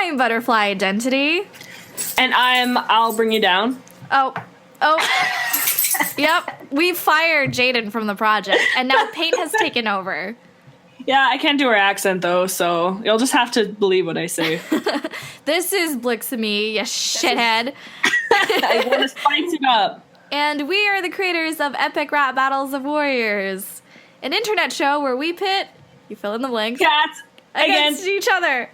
I'm Butterfly Identity. And I'll Bring You Down. Oh. Yep, we fired Jaden from the project, and now Paint has taken over. Yeah, I can't do her accent, though, so you'll just have to believe what I say. This is Blixemi, you shithead. I want to spice it up. And we are the creators of Epic Rap Battles of Warriors, an internet show where we pit, you fill in the blanks, cats against each other.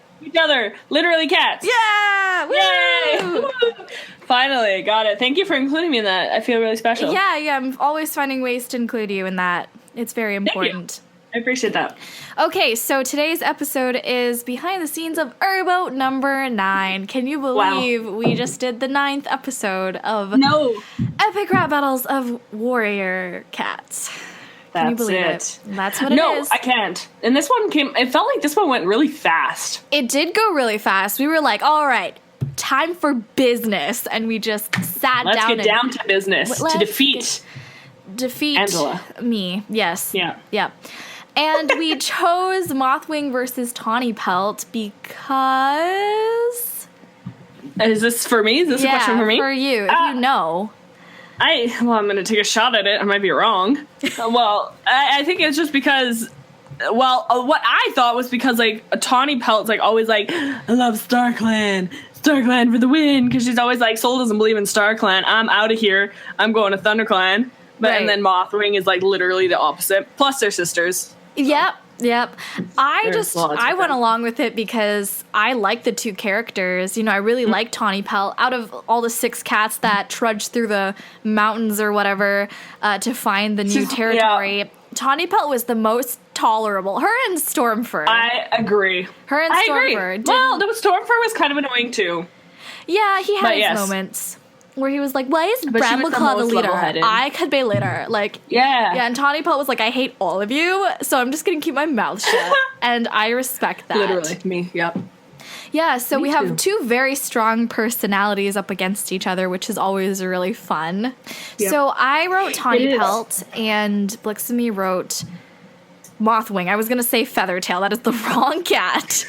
Literally cats. Yeah! Woo! Yay! Finally, got it. Thank you for including me in that. I feel really special. Yeah, I'm always finding ways to include you in that. It's very important. I appreciate that. Okay, so today's episode is behind the scenes of ERBOW number 9. Can you believe we just did the 9th episode of Epic Rap Battles of Warrior Cats? Can you believe it? That's what it is. No, I can't. And this one it felt like this one went really fast. It did go really fast. We were like, all right, time for business. And we just sat down. Let's get down to business to defeat Angela. Me. Yes. Yeah. And we chose Mothwing versus Tawny Pelt because... Is this for me? Is this a question for me? For you, if you know. I'm going to take a shot at it. I might be wrong. I think it's just because... what I thought was because, like, Tawny Pelt's, like, always like, I love StarClan for the win, because she's always like, Soul doesn't believe in StarClan. I'm out of here. I'm going to ThunderClan. And then Mothwing is, like, literally the opposite. Plus, they're sisters. Yep. I went along with it because I like the two characters. You know, I really like Tawny Pelt. Out of all the 6 cats that trudged through the mountains or whatever to find the new territory, Tawny Pelt was the most tolerable. Her and Stormfur. I agree. Stormfur. Well, Stormfur was kind of annoying too. Yeah, he had his moments where he was like, why is Brambleclaw the leader? I could be leader. Like, yeah, and Tawny Pelt was like, I hate all of you, so I'm just going to keep my mouth shut. And I respect that. Literally, me, yep. Yeah, so we have 2 very strong personalities up against each other, which is always really fun. Yep. So I wrote Tawny Pelt, and Blixemi wrote Mothwing. I was going to say Feathertail. That is the wrong cat.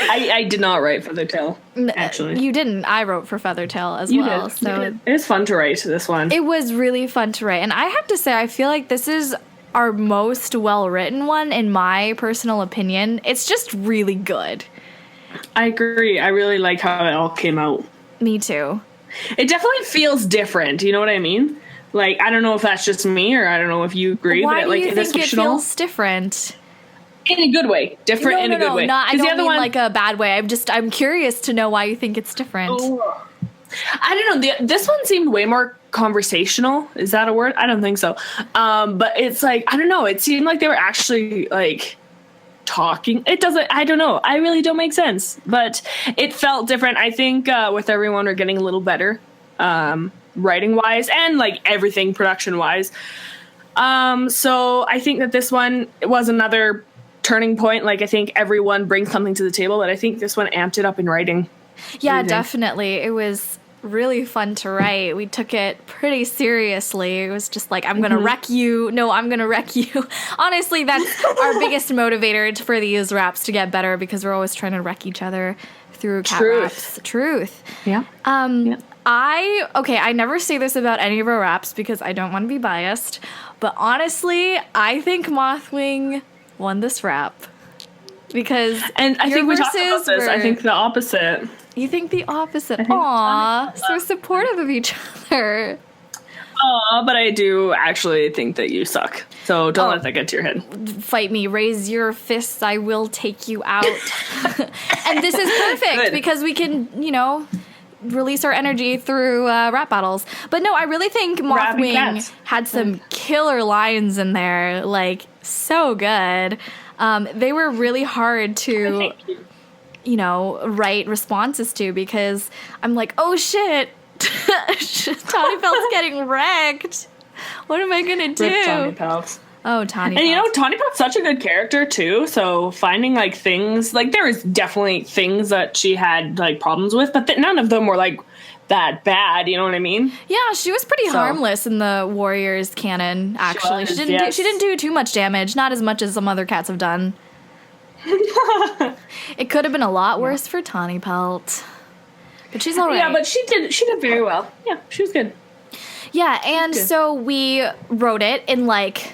I did not write Feathertail, actually. You didn't. I wrote for Feathertail as well. Did. So it was fun to write this one. It was really fun to write. And I have to say, I feel like this is our most well-written one, in my personal opinion. It's just really good. I agree. I really like how it all came out. Me too. It definitely feels different. You know what I mean? Like, I don't know if that's just me, or I don't know if you agree. Why but do you think it feels different? In a good way. Different in a good way. No, I don't mean like a bad way. I'm curious to know why you think it's different. Oh. I don't know. This one seemed way more conversational. Is that a word? I don't think so. But it's like, I don't know. It seemed like they were actually, like, talking. I don't know. I really don't make sense. But it felt different. I think with everyone, we're getting a little better. Writing wise and like everything production wise. So I think that this one was another turning point. Like, I think everyone brings something to the table, but I think this one amped it up in writing. Yeah, definitely. It was really fun to write. We took it pretty seriously. It was just like, I'm going to wreck you. No, I'm going to wreck you. Honestly, that's our biggest motivator for these raps to get better, because we're always trying to wreck each other through cat raps. Truth. Yeah. I never say this about any of our raps because I don't want to be biased, but honestly, I think Mothwing won this rap. Because I think we talked about this. I think the opposite. You think the opposite? Aw, so supportive of each other. Aw, but I do actually think that you suck. So don't let that get to your head. Fight me. Raise your fists. I will take you out. And this is perfect because we can, release our energy through rap battles. But no, I really think Mothwing had some killer lines in there. Like, so good. They were really hard to, write responses to, because I'm like, oh shit, Tawny Pelt's getting wrecked. What am I gonna do? Rip Tawny Pelt. Oh, Tawny Pelt. And Tawny Pelt's such a good character too, so finding like things, like there was definitely things that she had like problems with, but none of them were like that bad, you know what I mean? Yeah, she was pretty harmless in the Warriors canon, actually. She didn't do too much damage, not as much as some other cats have done. It could have been a lot worse for Tawny Pelt. But she's all right. Yeah, but she did very well. Yeah, she was good. Yeah, and so we wrote it in like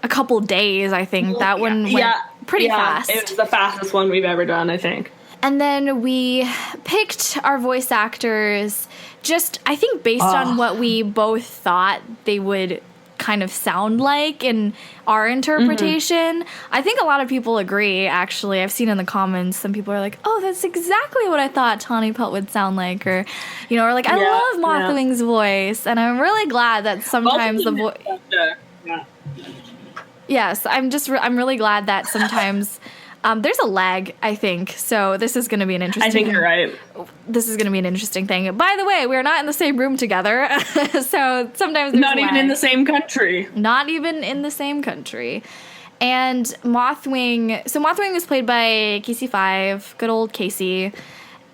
a couple days, I think. That one went pretty fast. It was the fastest one we've ever done, I think. And then we picked our voice actors just, I think, based on what we both thought they would kind of sound like in our interpretation. I think a lot of people agree, actually. I've seen in the comments, some people are like, oh, that's exactly what I thought Tawny Pelt would sound like. Or, you know, or like, I love Mothwing's voice. And I'm really glad that sometimes the voice... Yes, I'm really glad that sometimes... there's a lag, I think, so this is going to be an interesting... I think you're right. This is going to be an interesting thing. By the way, we're not in the same room together, so sometimes there's not even in the same country. Not even in the same country. And Mothwing... So Mothwing was played by Casey Five, good old Casey,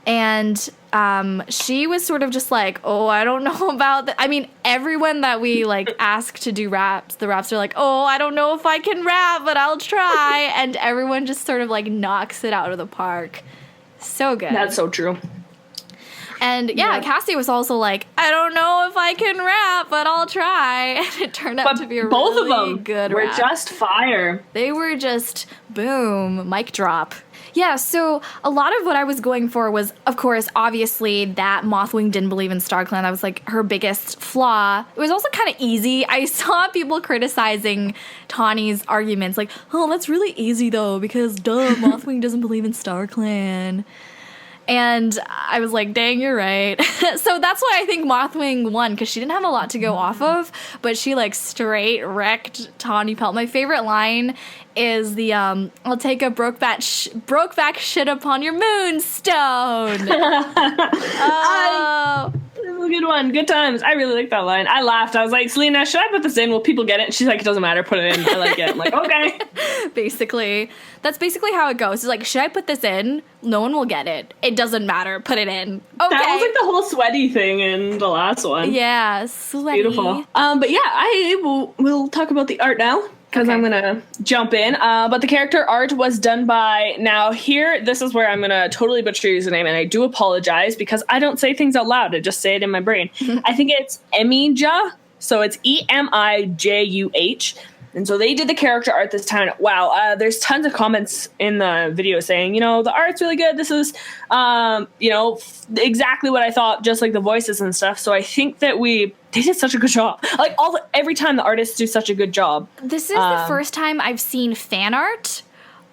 and she was sort of just like, oh, I don't know about that. I mean, everyone that we like ask to do raps, the raps are like, oh, I don't know if I can rap, but I'll try. And everyone just sort of like knocks it out of the park. So good. That's so true. And Cassie was also like, I don't know if I can rap, but I'll try. And it turned out to be a both really of them good were rap. just fire. They were just boom, mic drop. Yeah, so a lot of what I was going for was, of course, obviously that Mothwing didn't believe in StarClan. That was like her biggest flaw. It was also kind of easy. I saw people criticizing Tawny's arguments like, oh, that's really easy though, because duh, Mothwing doesn't believe in StarClan. And I was like, dang, you're right. So that's why I think Mothwing won, because she didn't have a lot to go off of, but she like straight wrecked Tawny Pelt. My favorite line is the I'll take a broke back shit upon your moonstone. Oh. That was a good one. Good times. I really like that line. I laughed. I was like, Selena, should I put this in? Will people get it? And she's like, it doesn't matter. Put it in. I like it. I'm like, okay. Basically. That's basically how it goes. It's like, should I put this in? No one will get it. It doesn't matter. Put it in. Okay. That was like the whole sweaty thing in the last one. Yeah, sweaty. Beautiful. But yeah, we'll talk about the art now, because I'm going to jump in. But the character art was done by... Now, this is where I'm going to totally butcher your username, and I do apologize, because I don't say things out loud. I just say it in my brain. I think it's Emijah, so it's Emijuh. And so they did the character art this time. Wow, there's tons of comments in the video saying, the art's really good. This is, exactly what I thought, just like the voices and stuff. So I think that they did such a good job. Like every time the artists do such a good job. This is the first time I've seen fan art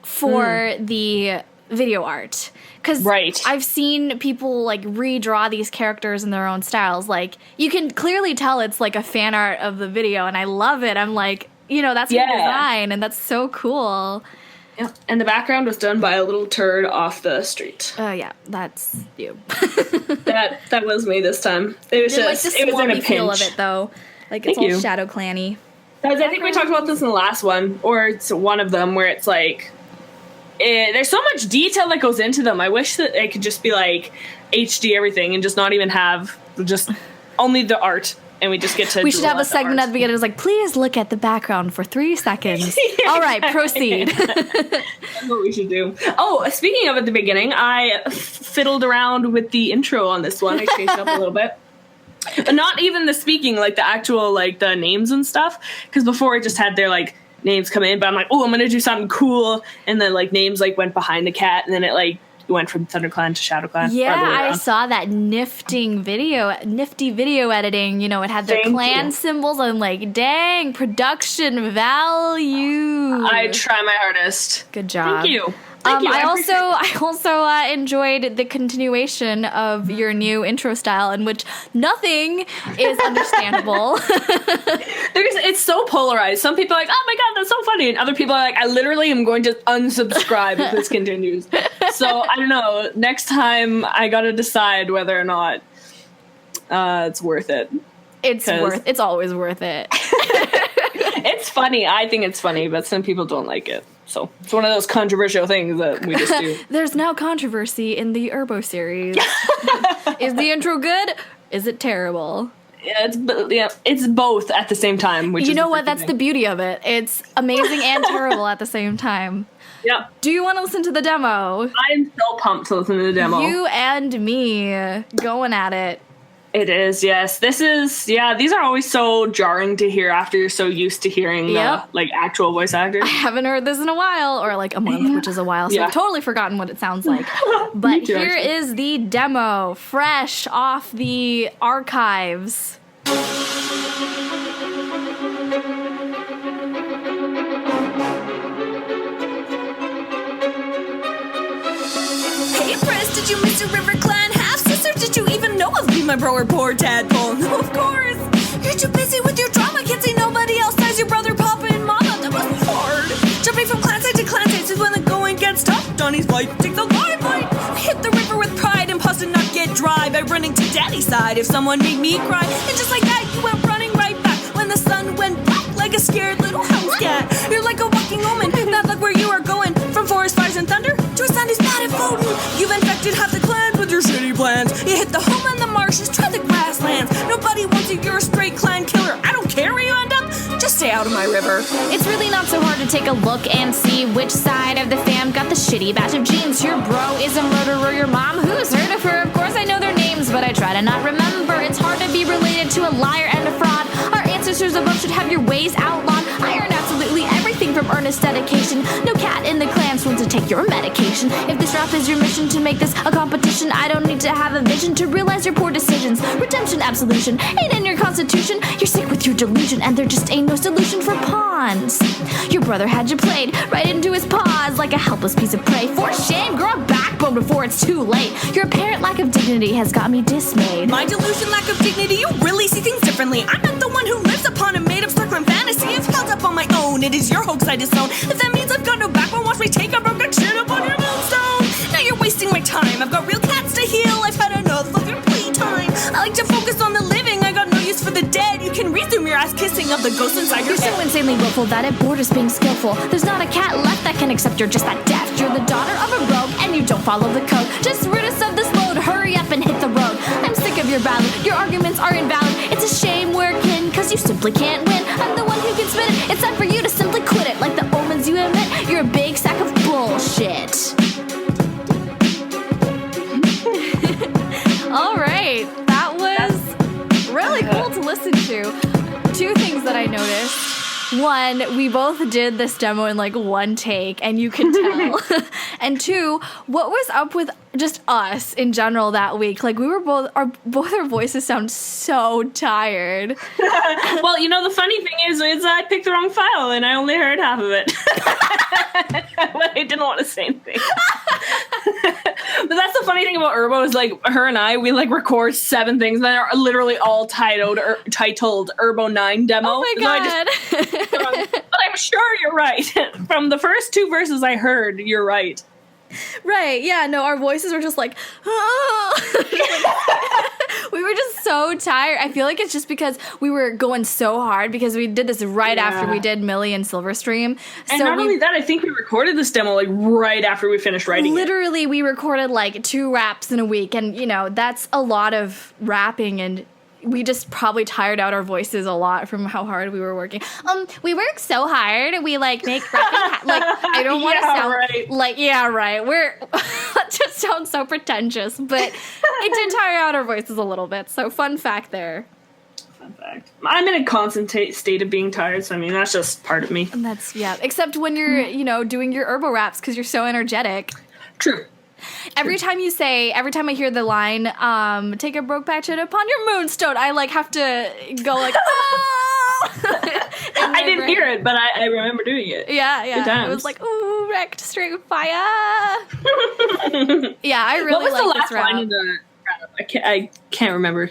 for the video art. Because I've seen people like redraw these characters in their own styles. Like you can clearly tell it's like a fan art of the video, and I love it. I'm like, that's your design, and that's so cool. Yeah, and the background was done by a little turd off the street. Oh yeah, that's you. that was me this time. It was just like the it was in a feel pinch of it though. Like it's all Shadow Clan-y. I think we talked about this in the last one, or it's one of them, where it's like there's so much detail that goes into them. I wish that it could just be like HD everything and just not even have just only the art. And we just get to... We should have a segment at the beginning. It's like, please look at the background for 3 seconds. All right, proceed. That's what we should do. Oh, speaking of at the beginning, I fiddled around with the intro on this one. I changed it up a little bit. But not even the speaking, like the actual, like the names and stuff. Because before I just had their, like, names come in. But I'm like, oh, I'm going to do something cool. And then, like, names, like, went behind the cat. And then it, like, went from ThunderClan to ShadowClan. Yeah, I saw that nifty video editing. It had the clan symbols. I'm like, dang, production value. I try my hardest. Good job. Thank you. I also enjoyed the continuation of your new intro style, in which nothing is understandable. It's so polarized. Some people are like, oh my god, that's so funny. And other people are like, I literally am going to unsubscribe if this continues. So, I don't know. Next time, I gotta decide whether or not it's worth it. It's always worth it. It's funny. I think it's funny, but some people don't like it. So it's one of those controversial things that we just do. There's now controversy in the ERBOW series. Is the intro good? Is it terrible? Yeah, it's both at the same time. Which you know what? That's the beauty of it. It's amazing and terrible at the same time. Yep. Do you want to listen to the demo? I am so pumped to listen to the demo. You and me going at it. It is, yes. This is, these are always so jarring to hear after you're so used to hearing like actual voice actors. I haven't heard this in a while, or like a month, which is a while, so I've totally forgotten what it sounds like. But too, here actually. is the demo, fresh off the archives. Hey, Chris, did you miss your River Clan half-sister? Did you even know of me, my bro, or poor tadpole? No, of course. You're too busy with your drama. Can't see nobody else as your brother, papa, and mama. That was hard. Jumping from clan side to clan side is when the going gets tough. Donnie's wife takes the limelight. I hit the river with pride and pause to not get dry by running to daddy's side if someone made me cry. And just like that, you went running right back when the sun went black like a scared little house cat. You're like a walking omen. Bad luck where you are going. From forest fires and thunder to a son who's bad at voting. You've infected half the clans with your shitty plans. You hit the home and the marshes, try the grasslands. Nobody wants you, you're a straight clan killer. I don't care where you end up, just stay out of my river. It's really not so hard to take a look and see which side of the fam got the shitty batch of genes. Your bro is a murderer, your mom, who's heard of her? Of course I know their names, but I try to not remember. It's hard to be related to a liar and a fraud. Our ancestors above should have your ways outlawed. I earn absolutely everything from earnest dedication. No cat in the clan's willing to take your medication. If this rap is your mission to make this a competition, I don't need to have a vision to realize your poor decisions. Redemption, absolution, ain't in your constitution. You're sick with your delusion, and there just ain't no solution for pawns. Your brother had you played right into his paws like a helpless piece of prey. For shame, grow a backbone before it's too late. Your apparent lack of dignity has got me dismayed. My delusion, lack of dignity, you really see things differently. I'm not the one who lives upon a made-up circling fantasy. I've held up on my own, it is your hoax I disown. If that means I've got no backbone, watch me take a broken shit up on your moonstone. Now you're wasting my time, I've got real cats to heal. I've had enough of your playtime. I like to focus on the living, I got no use for the dead. You can resume your ass kissing of the ghost inside your You're head. so insanely willful that it borders being skillful. There's not a cat left that can accept you're just that deft. You're the daughter of a rogue and you don't follow the code. Just rid us of this load, hurry up and hit the road. I'm sick of your battle, your arguments are invalid. It's a shame we're kin, cause you simply can't win. I'm the one who can spit it, it's time for you to simply quit it. Like the omens you emit, you're a big sack of bullshit. All right, that was really cool to listen to. Two things that I noticed. One, we both did this demo in like one take, and you could tell. And two, what was up with just us in general that week? Like, we were both our voices sound so tired. Well, you know, the funny thing is I picked the wrong file and I only heard half of it. But I didn't want to say anything. But that's the funny thing about ERBOW is, like, her and I, we, like, record 7 things that are literally all titled ERBOW 9 demo. Oh my god. But I'm sure you're right. From the first 2 verses I heard, you're right. Right, yeah, no, our voices were just like, we were just so tired. I feel like it's just because we were going so hard because we did this right after we did Millie and Silverstream. And not only that, I think we recorded this demo like right after we finished writing literally, we recorded like 2 raps in a week, and you know, that's a lot of rapping, and we just probably tired out our voices a lot from how hard we were working. We work so hard. We like make like I don't want to sound like that just sounds so pretentious, but it did tire out our voices a little bit. So fun fact there. Fun fact. I'm in a constant state of being tired, so I mean that's just part of me. And that's except when you're doing your ERBOW raps because you're so energetic. True. Every time I hear the line, take a broke patch it upon your moonstone, I like have to go like, oh! I didn't hear it, but I remember doing it. Yeah. It was like, ooh, wrecked straight fire. Yeah, I really like this rap. What was the last line in the rap? I can't remember.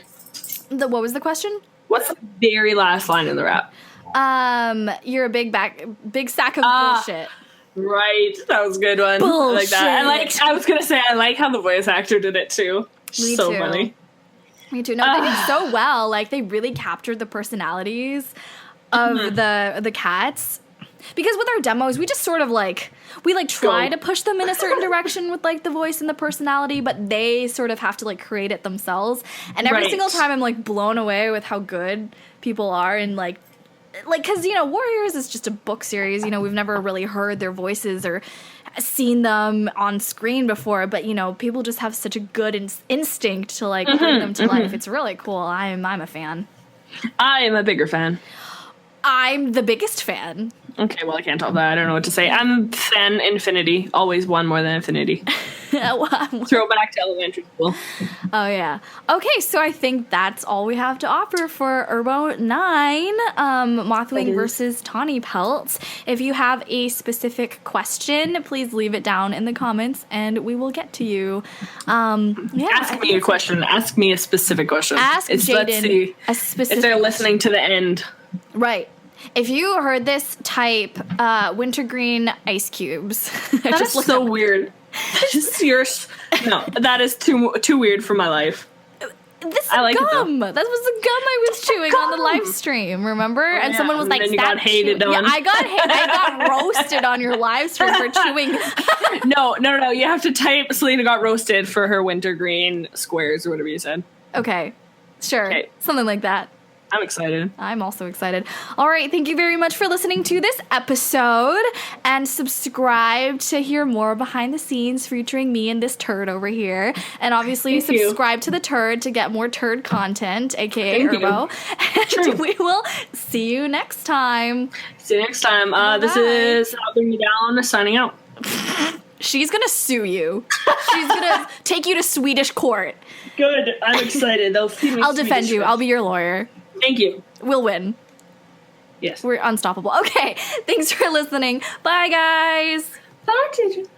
What was the question? What's the very last line in the rap? You're a big sack of bullshit. Right, that was a good one. Bullshit. I like that. I was gonna say I like how the voice actor did it too. Me so too. Funny. Me too. No, they did so well. Like they really captured the personalities of the cats. Because with our demos, we just sort of we try to push them in a certain direction with like the voice and the personality, but they sort of have to like create it themselves. And every single time I'm like blown away with how good people are and like like, because, Warriors is just a book series. We've never really heard their voices or seen them on screen before, but, people just have such a good instinct to, like, bring them to life. It's really cool. I'm a fan. I am a bigger fan. I'm the biggest fan. Okay, well, I can't top that. I don't know what to say. I'm fan Infinity. Always one more than Infinity. Throwback to elementary school. Oh, yeah. Okay, so I think that's all we have to offer for ERBOW 9, Mothwing versus Tawny Pelts. If you have a specific question, please leave it down in the comments, and we will get to you. Ask me a question. Ask me a specific question. Ask Jaden a specific if they're listening to the end. Right. If you heard this, type wintergreen ice cubes. That is so weird. Just yours. No, that is too weird for my life. This is gum. That was the gum I was chewing on the live stream, remember? Oh, and someone was like, and you got hated on. Yeah, I got roasted on your live stream for chewing. No. You have to type Selena got roasted for her wintergreen squares or whatever you said. Okay. Sure. Okay. Something like that. I'm excited. I'm also excited. All right. Thank you very much for listening to this episode, and subscribe to hear more behind the scenes featuring me and this turd over here. And obviously subscribe to the turd to get more turd content, aka ERBOW. And we will see you next time. See you next time. This is I'll Bring You Down signing out. She's going to sue you. She's going to take you to Swedish court. Good. I'm excited. They'll see me. I'll defend you. I'll be your lawyer. Thank you. We'll win. Yes. We're unstoppable. Okay. Thanks for listening. Bye, guys. Bye, teacher.